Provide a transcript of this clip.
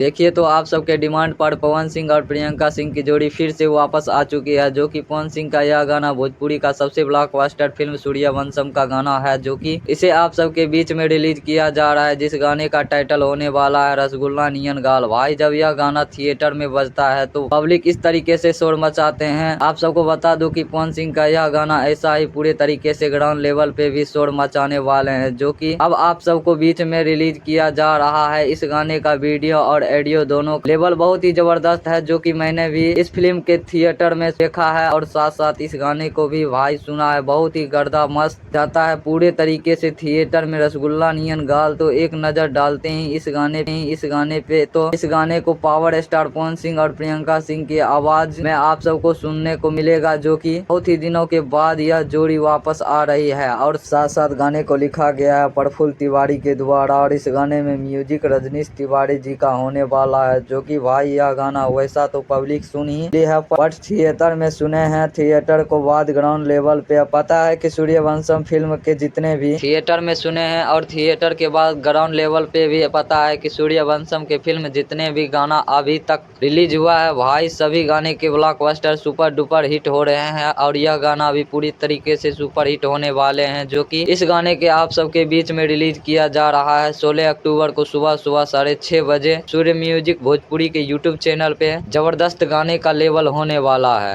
देखिए तो आप सबके डिमांड पर पवन सिंह और प्रियंका सिंह की जोड़ी फिर से वापस आ चुकी है, जो कि पवन सिंह का यह गाना भोजपुरी का सबसे ब्लॉकबस्टर फिल्म सूर्यवंशम का गाना है, जो कि इसे आप सबके बीच में रिलीज किया जा रहा है, जिस गाने का टाइटल होने वाला है रसगुल्ला नियन गाल। भाई जब यह गाना थिएटर में बजता है तो पब्लिक इस तरीके से शोर मचाते हैं। आप सबको बता दूं कि पवन सिंह का यह गाना ऐसा ही पूरे तरीके से ग्राउंड लेवल पे भी शोर मचाने वाले हैं, जो कि अब आप सबको बीच में रिलीज किया जा रहा है। इस गाने का वीडियो और ऑडियो दोनों लेवल बहुत ही जबरदस्त है, जो कि मैंने भी इस फिल्म के थिएटर में देखा है और साथ साथ इस गाने को भी भाई सुना है। बहुत ही गर्दा मस्त जाता है पूरे तरीके से थिएटर में रसगुल्ला नियन गाल। तो एक नजर डालते ही इस गाने पे तो इस गाने को पावर स्टार पवन सिंह और प्रियंका सिंह की आवाज में आप सबको सुनने को मिलेगा, जो कि बहुत ही दिनों के बाद यह जोड़ी वापस आ रही है। और साथ साथ गाने को लिखा गया है प्रफुल्ल तिवारी के द्वारा और इस गाने में म्यूजिक रजनीश तिवारी जी का होने वाला है, जो कि भाई यह गाना वैसा तो पब्लिक सुन ही ली है, बट थिएटर में सुने हैं। थिएटर को बाद ग्राउंड लेवल पे पता है कि सूर्यवंशम फिल्म के जितने भी थिएटर में सुने हैं और थिएटर के बाद ग्राउंड लेवल पे भी पता है कि सूर्यवंशम के फिल्म जितने भी गाना अभी तक रिलीज हुआ है भाई सभी गाने के ब्लॉकबस्टर सुपर डुपर हिट हो रहे हैं। और यह गाना भी पूरी तरीके से सुपर हिट होने वाले हैं, जो कि इस गाने के आप सबके बीच में रिलीज किया जा रहा है 16 अक्टूबर को सुबह 6:30 बजे सूर्य म्यूजिक भोजपुरी के यूट्यूब चैनल पे। जबरदस्त गाने का लेवल होने वाला है।